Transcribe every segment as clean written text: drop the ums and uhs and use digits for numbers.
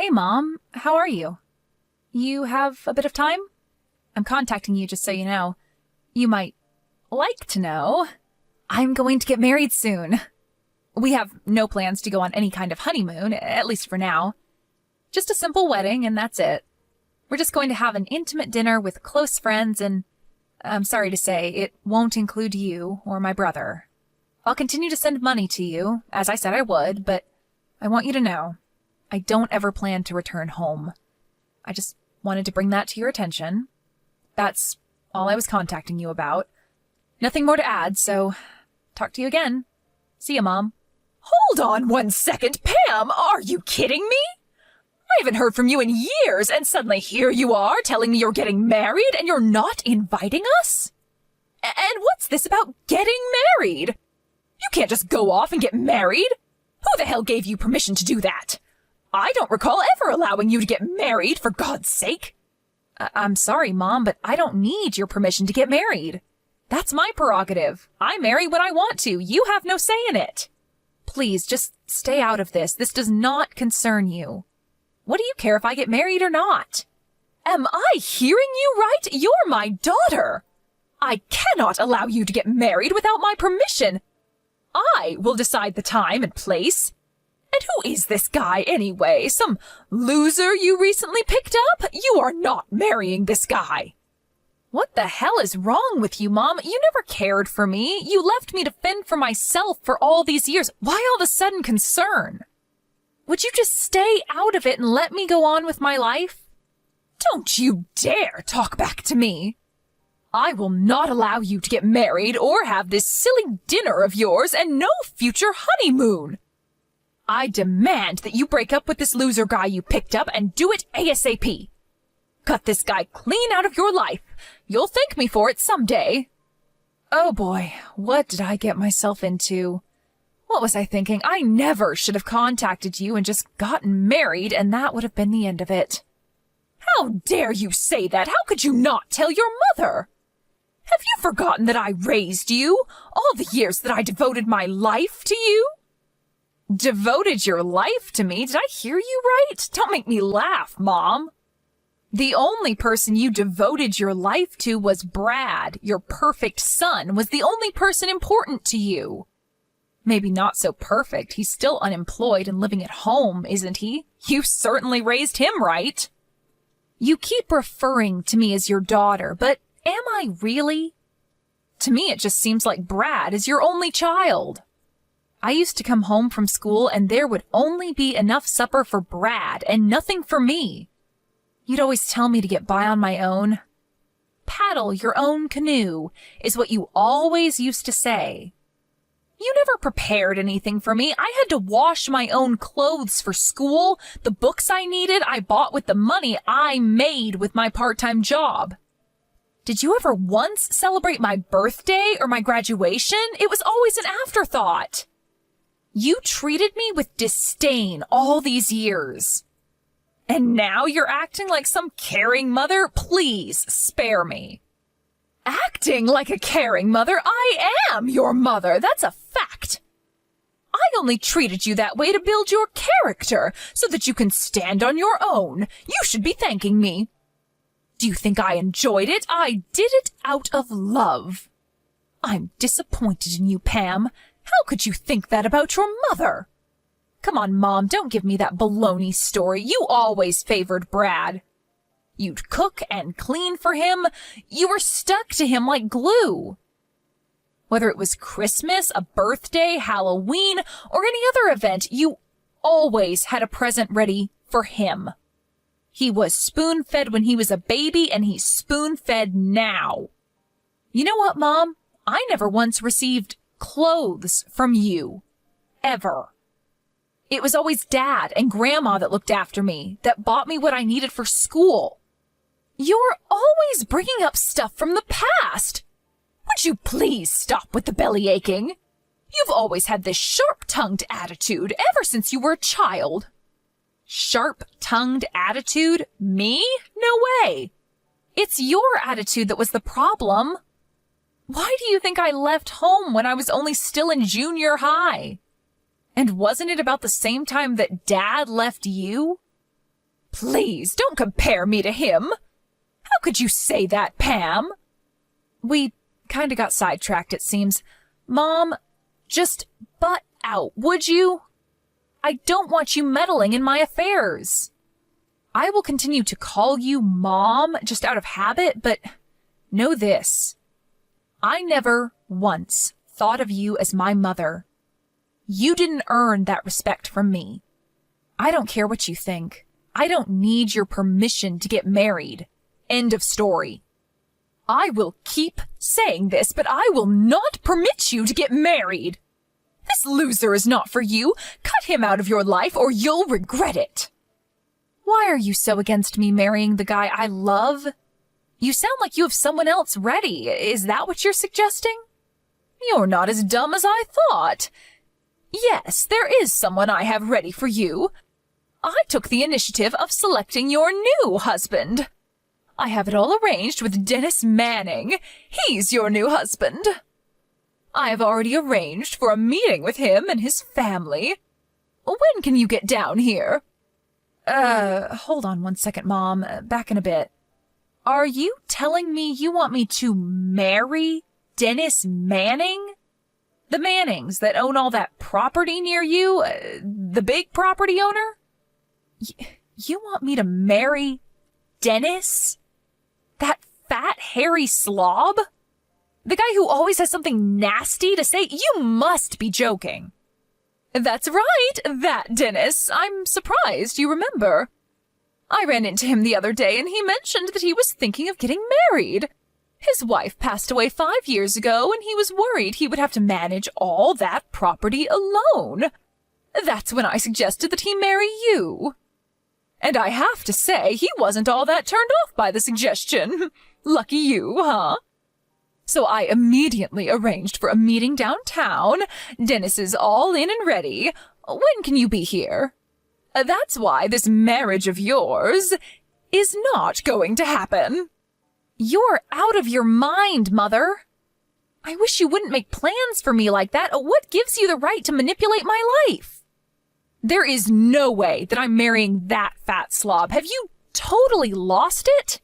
Hey, Mom. How are you? You have a bit of time? I'm contacting you just so you know. You might like to know. I'm going to get married soon. We have no plans to go on any kind of honeymoon, at least for now. Just a simple wedding, and that's it. We're just going to have an intimate dinner with close friends, and I'm sorry to say, it won't include you or my brother. I'll continue to send money to you, as I said I would, but I want you to know, I don't ever plan to return home. I just wanted to bring that to your attention. That's all I was contacting you about. Nothing more to add, so talk to you again. See ya, Mom. Hold on 1 second, Pam! Are you kidding me? I haven't heard from you in years, and suddenly here you are telling me you're getting married and you're not inviting us? And what's this about getting married? You can't just go off and get married. Who the hell gave you permission to do that? I don't recall ever allowing you to get married, for God's sake. I'm sorry, Mom, but I don't need your permission to get married. That's my prerogative. I marry when I want to. You have no say in it. Please, just stay out of this. This does not concern you. What do you care if I get married or not? Am I hearing you right? You're my daughter. I cannot allow you to get married without my permission. I will decide the time and place. And who is this guy anyway? Some loser you recently picked up? You are not marrying this guy. What the hell is wrong with you, Mom? You never cared for me. You left me to fend for myself for all these years. Why all of a sudden concern? Would you just stay out of it and let me go on with my life? Don't you dare talk back to me. I will not allow you to get married or have this silly dinner of yours and no future honeymoon. I demand that you break up with this loser guy you picked up and do it ASAP. Cut this guy clean out of your life. You'll thank me for it someday. Oh boy, what did I get myself into? What was I thinking? I never should have contacted you and just gotten married, and that would have been the end of it. How dare you say that? How could you not tell your mother? Have you forgotten that I raised you? All the years that I devoted my life to you? Devoted your life to me? Did I hear you right? Don't make me laugh, Mom. The only person you devoted your life to was Brad. Your perfect son was the only person important to you. Maybe not so perfect. He's still unemployed and living at home, isn't he? You certainly raised him right. You keep referring to me as your daughter, but am I really? To me, it just seems like Brad is your only child. I used to come home from school and there would only be enough supper for Brad and nothing for me. You'd always tell me to get by on my own. Paddle your own canoe is what you always used to say. You never prepared anything for me. I had to wash my own clothes for school. The books I needed, I bought with the money I made with my part-time job. Did you ever once celebrate my birthday or my graduation? It was always an afterthought. You treated me with disdain all these years. And now you're acting like some caring mother? Please spare me. Acting like a caring mother? I am your mother. That's a fact. I only treated you that way to build your character so that you can stand on your own. You should be thanking me. Do you think I enjoyed it? I did it out of love. I'm disappointed in you, Pam. How could you think that about your mother? Come on, Mom, don't give me that baloney story. You always favored Brad. You'd cook and clean for him. You were stuck to him like glue. Whether it was Christmas, a birthday, Halloween, or any other event, you always had a present ready for him. He was spoon-fed when he was a baby, and he's spoon-fed now. You know what, Mom? I never once received clothes from you. Ever. It was always Dad and Grandma that looked after me, that bought me what I needed for school. You're always bringing up stuff from the past. Would you please stop with the belly aching? You've always had this sharp-tongued attitude ever since you were a child. Sharp-tongued attitude? Me? No way. It's your attitude that was the problem. Why do you think I left home when I was only still in junior high? And wasn't it about the same time that Dad left you? Please, don't compare me to him. How could you say that, Pam? We kinda got sidetracked, it seems. Mom, just butt out, would you? I don't want you meddling in my affairs. I will continue to call you Mom just out of habit, but know this. I never once thought of you as my mother. You didn't earn that respect from me. I don't care what you think. I don't need your permission to get married. End of story. I will keep saying this, but I will not permit you to get married. This loser is not for you. Cut him out of your life or you'll regret it. Why are you so against me marrying the guy I love? You sound like you have someone else ready. Is that what you're suggesting? You're not as dumb as I thought. Yes, there is someone I have ready for you. I took the initiative of selecting your new husband. I have it all arranged with Dennis Manning. He's your new husband. I have already arranged for a meeting with him and his family. When can you get down here? Hold on one second, Mom. Back in a bit. Are you telling me you want me to marry Dennis Manning? The Mannings that own all that property near you? The big property owner? You want me to marry Dennis? That fat, hairy slob? The guy who always has something nasty to say? You must be joking. That's right, that Dennis. I'm surprised you remember. I ran into him the other day and he mentioned that he was thinking of getting married. His wife passed away 5 years ago and he was worried he would have to manage all that property alone. That's when I suggested that he marry you. And I have to say, he wasn't all that turned off by the suggestion. Lucky you, huh? So I immediately arranged for a meeting downtown. Dennis is all in and ready. When can you be here? That's why this marriage of yours is not going to happen. You're out of your mind, Mother. I wish you wouldn't make plans for me like that. What gives you the right to manipulate my life? There is no way that I'm marrying that fat slob. Have you totally lost it?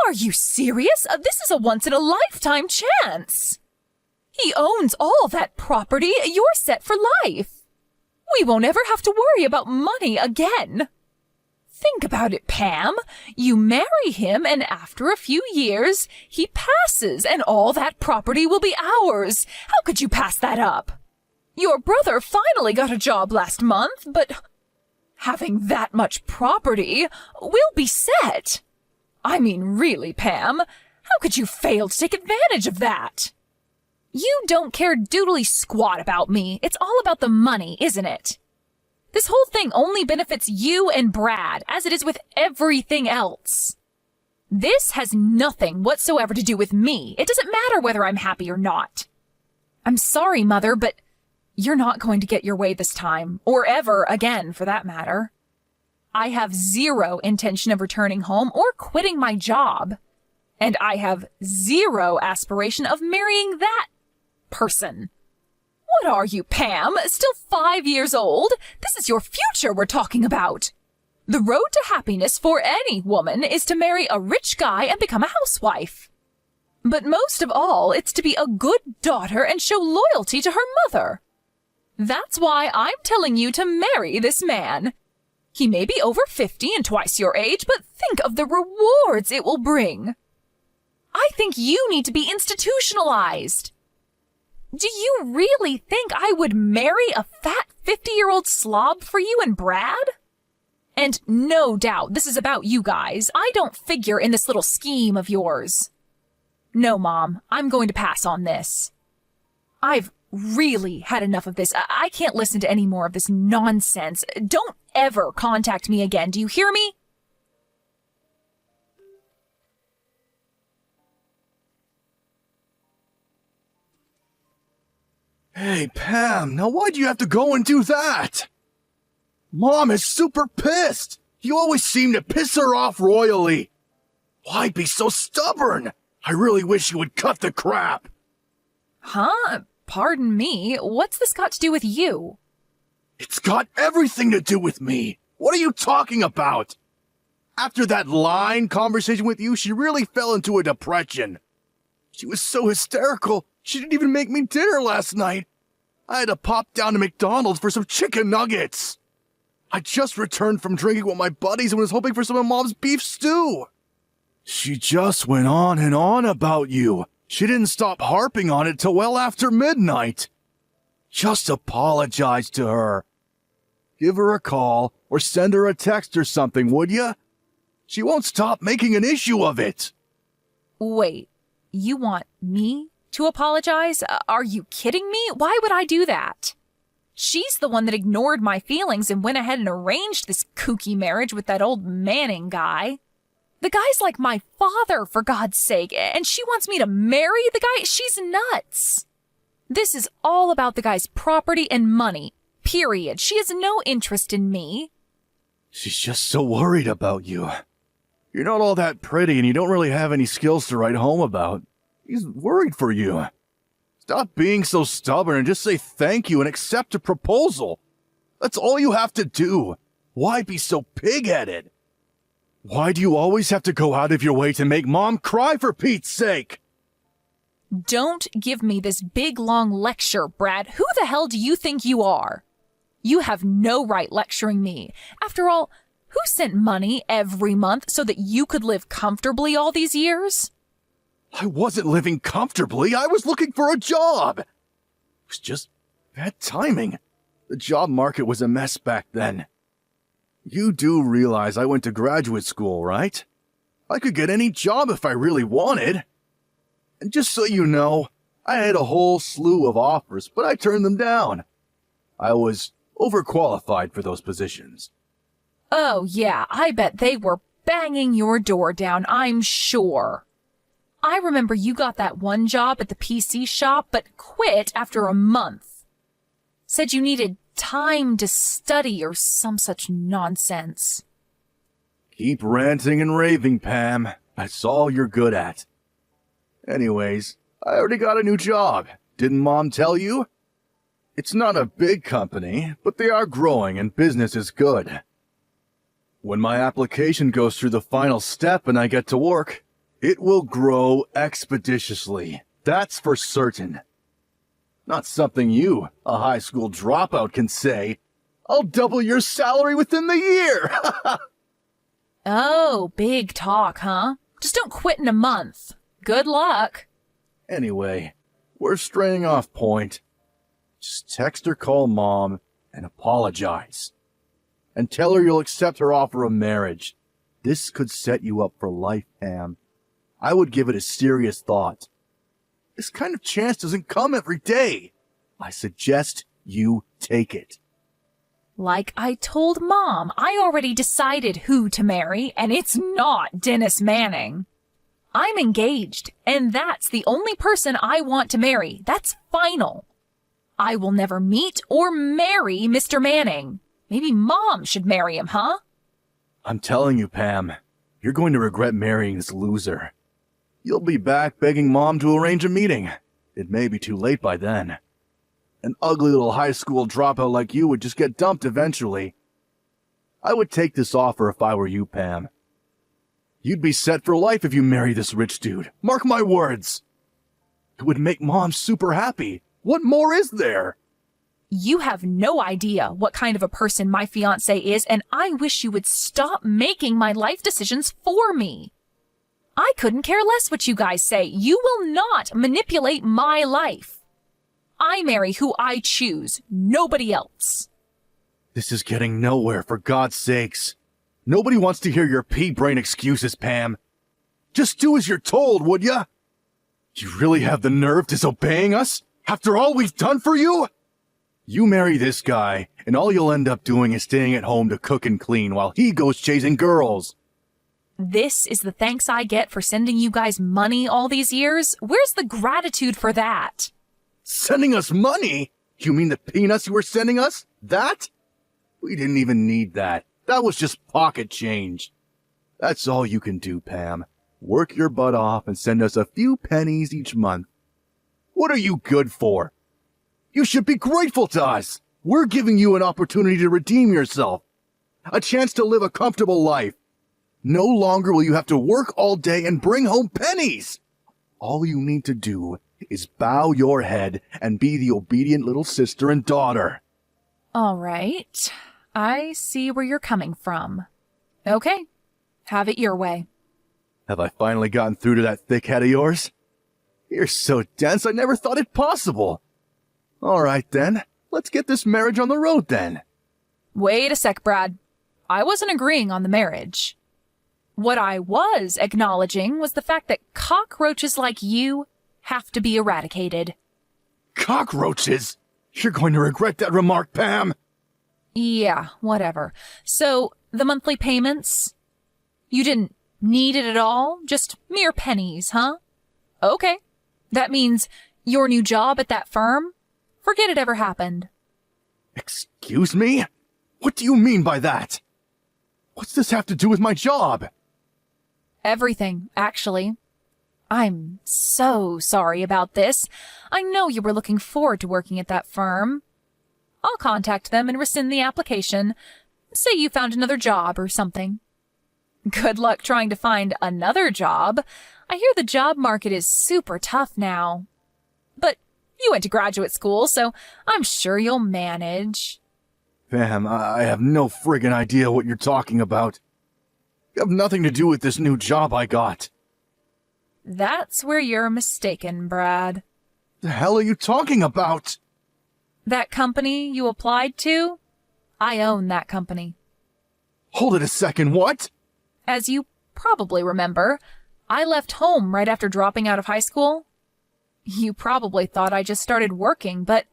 Are you serious? This is a once-in-a-lifetime chance. He owns all that property. You're set for life. We won't ever have to worry about money again. Think about it, Pam. You marry him, and after a few years, he passes, and all that property will be ours. How could you pass that up? Your brother finally got a job last month, but having that much property, we'll be set. I mean, really, Pam, how could you fail to take advantage of that? You don't care doodly squat about me. It's all about the money, isn't it? This whole thing only benefits you and Brad, as it is with everything else. This has nothing whatsoever to do with me. It doesn't matter whether I'm happy or not. I'm sorry, Mother, but you're not going to get your way this time, or ever again, for that matter. I have zero intention of returning home or quitting my job. And I have zero aspiration of marrying that person. What are you, Pam? Still 5 years old? This is your future we're talking about. The road to happiness for any woman is to marry a rich guy and become a housewife. But most of all, it's to be a good daughter and show loyalty to her mother. That's why I'm telling you to marry this man. He may be over 50 and twice your age, but think of the rewards it will bring. I think you need to be institutionalized. Do you really think I would marry a fat 50-year-old slob for you and Brad? And no doubt this is about you guys. I don't figure in this little scheme of yours. No, Mom, I'm going to pass on this. I've really had enough of this. I can't listen to any more of this nonsense. Don't ever contact me again. Do you hear me? Hey, Pam, now why'd you have to go and do that? Mom is super pissed. You always seem to piss her off royally. Why be so stubborn? I really wish you would cut the crap. Huh? Pardon me. What's this got to do with you? It's got everything to do with me. What are you talking about? After that line conversation with you, she really fell into a depression. She was so hysterical, she didn't even make me dinner last night. I had to pop down to McDonald's for some chicken nuggets. I just returned from drinking with my buddies and was hoping for some of Mom's beef stew. She just went on and on about you. She didn't stop harping on it till well after midnight. Just apologize to her. Give her a call or send her a text or something, would ya? She won't stop making an issue of it. Wait, you want me to apologize? Are you kidding me? Why would I do that? She's the one that ignored my feelings and went ahead and arranged this kooky marriage with that old Manning guy. The guy's like my father, for God's sake, and she wants me to marry the guy? She's nuts. This is all about the guy's property and money, period. She has no interest in me. She's just so worried about you. You're not all that pretty and you don't really have any skills to write home about. He's worried for you. Stop being so stubborn and just say thank you and accept a proposal. That's all you have to do. Why be so pig-headed? Why do you always have to go out of your way to make Mom cry, for Pete's sake? Don't give me this big long lecture, Brad. Who the hell do you think you are? You have no right lecturing me. After all, who sent money every month so that you could live comfortably all these years? I wasn't living comfortably. I was looking for a job. It was just bad timing. The job market was a mess back then. You do realize I went to graduate school, right? I could get any job if I really wanted. And just so you know, I had a whole slew of offers, but I turned them down. I was overqualified for those positions. Oh, yeah, I bet they were banging your door down, I'm sure. I remember you got that one job at the PC shop, but quit after a month. Said you needed time to study or some such nonsense. Keep ranting and raving, Pam. That's all you're good at. Anyways, I already got a new job. Didn't Mom tell you? It's not a big company, but they are growing and business is good. When my application goes through the final step and I get to work, it will grow expeditiously. That's for certain. Not something you, a high school dropout, can say. I'll double your salary within the year! Oh, big talk, huh? Just don't quit in a month. Good luck. Anyway, we're straying off point. Just text or call Mom and apologize. And tell her you'll accept her offer of marriage. This could set you up for life, Pam. I would give it a serious thought. This kind of chance doesn't come every day. I suggest you take it. Like I told Mom, I already decided who to marry, and it's not Dennis Manning. I'm engaged, and that's the only person I want to marry. That's final. I will never meet or marry Mr. Manning. Maybe Mom should marry him, huh? I'm telling you, Pam, you're going to regret marrying this loser. You'll be back begging Mom to arrange a meeting. It may be too late by then. An ugly little high school dropout like you would just get dumped eventually. I would take this offer if I were you, Pam. You'd be set for life if you marry this rich dude. Mark my words. It would make Mom super happy. What more is there? You have no idea what kind of a person my fiancé is, and I wish you would stop making my life decisions for me. I couldn't care less what you guys say. You will not manipulate my life. I marry who I choose, nobody else. This is getting nowhere, for God's sakes. Nobody wants to hear your pea-brain excuses, Pam. Just do as you're told, would ya? You really have the nerve disobeying us? After all we've done for you? You marry this guy, and all you'll end up doing is staying at home to cook and clean while he goes chasing girls. This is the thanks I get for sending you guys money all these years? Where's the gratitude for that? Sending us money? You mean the peanuts you were sending us? That? We didn't even need that. That was just pocket change. That's all you can do, Pam. Work your butt off and send us a few pennies each month. What are you good for? You should be grateful to us. We're giving you an opportunity to redeem yourself. A chance to live a comfortable life. No longer will you have to work all day and bring home pennies. All you need to do is bow your head and be the obedient little sister and daughter. All right. I see where you're coming from. Okay. Have it your way. Have I finally gotten through to that thick head of yours? You're so dense I never thought it possible. All right then, let's get this marriage on the road then. Wait a sec, Brad. I wasn't agreeing on the marriage. What I was acknowledging was the fact that cockroaches like you have to be eradicated. Cockroaches? You're going to regret that remark, Pam. Yeah, whatever. So, the monthly payments? You didn't need it at all? Just mere pennies, huh? Okay. That means your new job at that firm? Forget it ever happened. Excuse me? What do you mean by that? What's this have to do with my job? Everything, actually. I'm so sorry about this. I know you were looking forward to working at that firm. I'll contact them and rescind the application. Say you found another job or something. Good luck trying to find another job. I hear the job market is super tough now. But you went to graduate school, so I'm sure you'll manage. Pam, I have no friggin' idea what you're talking about. You have nothing to do with this new job I got. That's where you're mistaken, Brad. The hell are you talking about? That company you applied to? I own that company. Hold it a second, what? As you probably remember, I left home right after dropping out of high school. You probably thought I just started working, but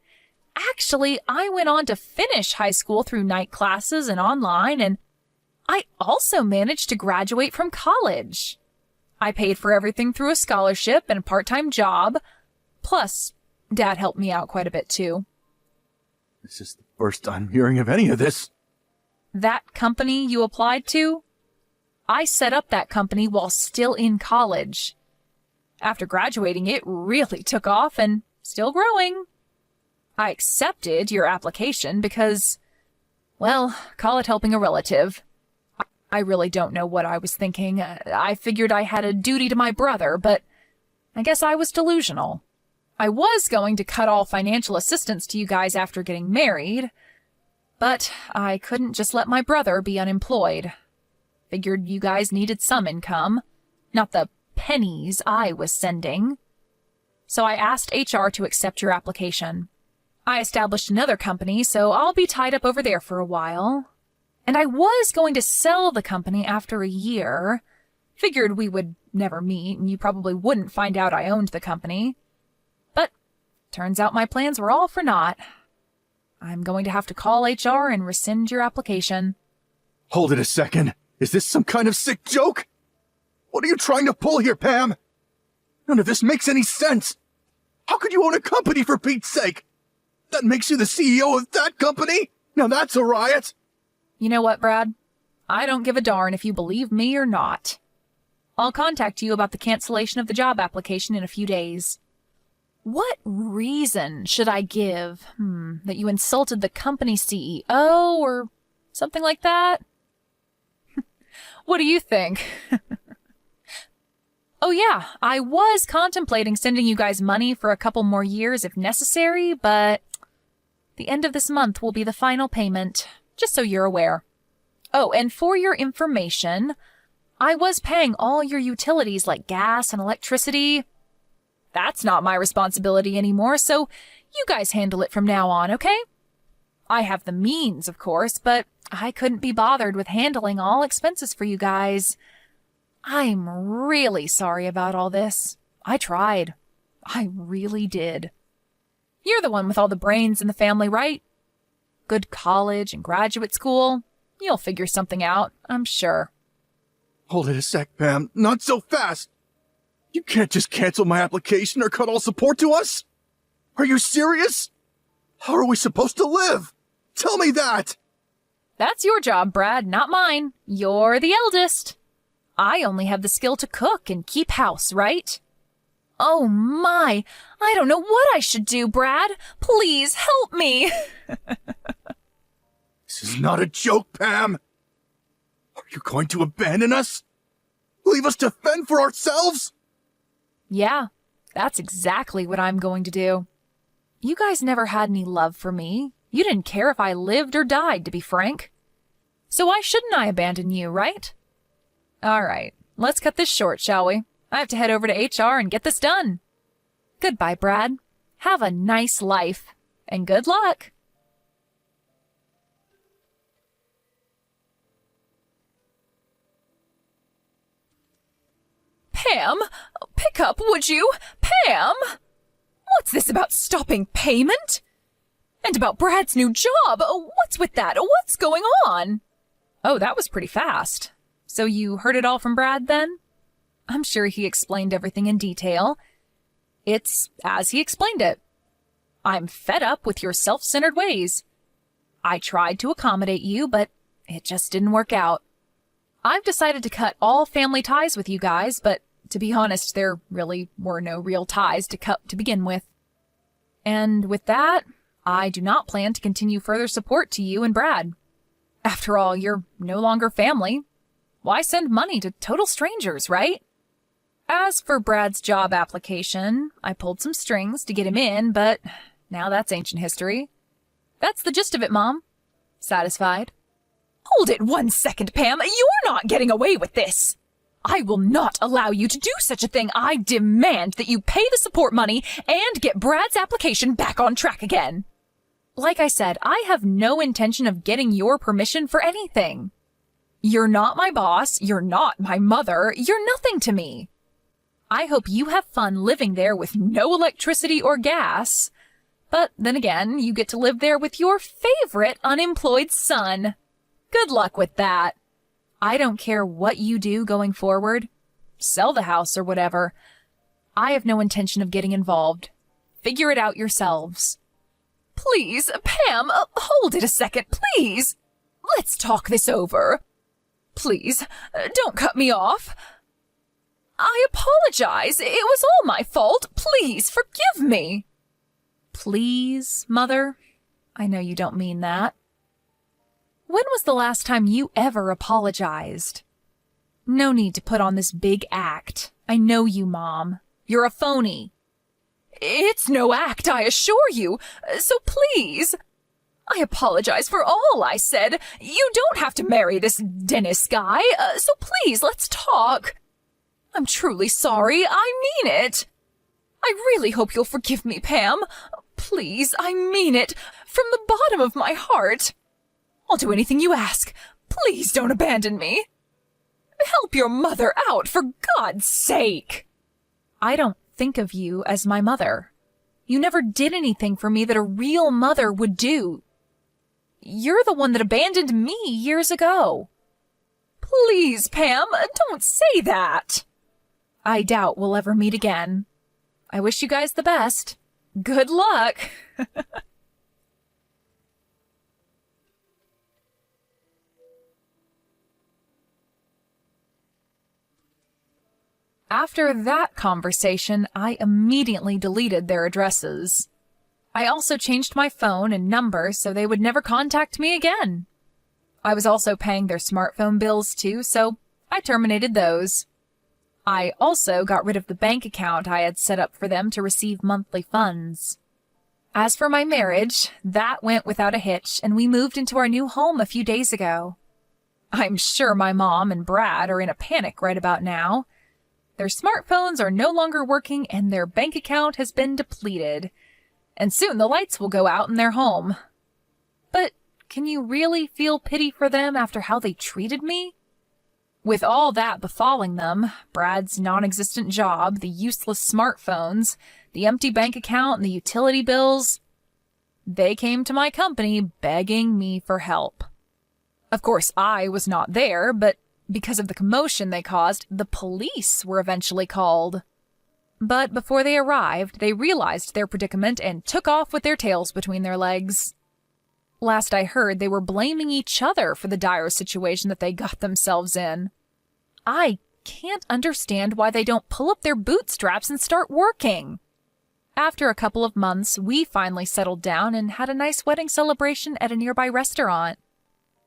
actually I went on to finish high school through night classes and online, and I also managed to graduate from college. I paid for everything through a scholarship and a part-time job. Plus, Dad helped me out quite a bit too. This is the first I'm hearing of any of this. That company you applied to? I set up that company while still in college. After graduating, it really took off and still growing. I accepted your application because, well, call it helping a relative. I really don't know what I was thinking. I figured I had a duty to my brother, but I guess I was delusional. I was going to cut all financial assistance to you guys after getting married, but I couldn't just let my brother be unemployed. Figured you guys needed some income, not the pennies I was sending. So I asked HR to accept your application. I established another company, so I'll be tied up over there for a while. And I was going to sell the company after a year. Figured we would never meet, and you probably wouldn't find out I owned the company. But turns out my plans were all for naught. I'm going to have to call HR and rescind your application. Hold it a second. Is this some kind of sick joke? What are you trying to pull here, Pam? None of this makes any sense. How could you own a company, for Pete's sake? That makes you the CEO of that company? Now that's a riot. You know what, Brad? I don't give a darn if you believe me or not. I'll contact you about the cancellation of the job application in a few days. What reason should I give? That you insulted the company CEO or something like that? What do you think? Oh yeah, I was contemplating sending you guys money for a couple more years if necessary, but the end of this month will be the final payment, just so you're aware. Oh, and for your information, I was paying all your utilities like gas and electricity. That's not my responsibility anymore, so you guys handle it from now on, okay? I have the means, of course, but I couldn't be bothered with handling all expenses for you guys. I'm really sorry about all this. I tried. I really did. You're the one with all the brains in the family, right? Good college and graduate school. You'll figure something out, I'm sure. Hold it a sec, Pam. Not so fast. You can't just cancel my application or cut all support to us. Are you serious? How are we supposed to live? Tell me that. That's your job, Brad, not mine. You're the eldest. I only have the skill to cook and keep house, right? Oh my, I don't know what I should do, Brad. Please help me. This is not a joke, Pam. Are You're going to abandon us? Leave us to fend for ourselves? Yeah, that's exactly what I'm going to do. You guys never had any love for me. You didn't care if I lived or died, to be frank. So why shouldn't I abandon you, right? All right, let's cut this short, shall we? I have to head over to HR and get this done. Goodbye, Brad. Have a nice life, and good luck. Pam, pick up, would you? Pam! What's this about stopping payment? And about Brad's new job? What's with that? What's going on? Oh, that was pretty fast. So you heard it all from Brad, then? I'm sure he explained everything in detail. It's as he explained it. I'm fed up with your self-centered ways. I tried to accommodate you, but it just didn't work out. I've decided to cut all family ties with you guys, but to be honest, there really were no real ties to cut to begin with. And with that, I do not plan to continue further support to you and Brad. After all, you're no longer family. Why send money to total strangers, right? As for Brad's job application, I pulled some strings to get him in, but now that's ancient history. That's the gist of it, Mom. Satisfied? Hold it 1 second, Pam. You're not getting away with this. I will not allow you to do such a thing. I demand that you pay the support money and get Brad's application back on track again. Like I said, I have no intention of getting your permission for anything. You're not my boss. You're not my mother. You're nothing to me. I hope you have fun living there with no electricity or gas. But then again, you get to live there with your favorite unemployed son. Good luck with that. I don't care what you do going forward. Sell the house or whatever. I have no intention of getting involved. Figure it out yourselves. Please, Pam, hold it a second, please. Let's talk this over. Please, don't cut me off. I apologize. It was all my fault. Please, forgive me. Please, Mother? I know you don't mean that. When was the last time you ever apologized? No need to put on this big act. I know you, Mom. You're a phony. It's no act, I assure you. So please. I apologize for all I said. You don't have to marry this Dennis guy. So please, let's talk. I'm truly sorry. I mean it. I really hope you'll forgive me, Pam. Please, I mean it. From the bottom of my heart. I'll do anything you ask. Please don't abandon me. Help your mother out, for God's sake. I don't think of you as my mother. You never did anything for me that a real mother would do. You're the one that abandoned me years ago. Please, Pam, don't say that. I doubt we'll ever meet again. I wish you guys the best. Good luck. After that conversation, I immediately deleted their addresses. I also changed my phone and number so they would never contact me again. I was also paying their smartphone bills too, so I terminated those. I also got rid of the bank account I had set up for them to receive monthly funds. As for my marriage, that went without a hitch, and we moved into our new home a few days ago. I'm sure my mom and Brad are in a panic right about now. Their smartphones are no longer working and their bank account has been depleted. And soon the lights will go out in their home. But can you really feel pity for them after how they treated me? With all that befalling them, Brad's non-existent job, the useless smartphones, the empty bank account, and the utility bills, they came to my company begging me for help. Of course, I was not there, but because of the commotion they caused, the police were eventually called. But before they arrived, they realized their predicament and took off with their tails between their legs. Last I heard, they were blaming each other for the dire situation that they got themselves in. I can't understand why they don't pull up their bootstraps and start working. After a couple of months, we finally settled down and had a nice wedding celebration at a nearby restaurant.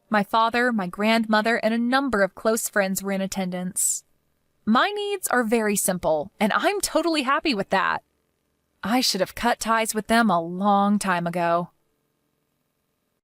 My father, my grandmother, and a number of close friends were in attendance. My needs are very simple, and I'm totally happy with that. I should have cut ties with them a long time ago.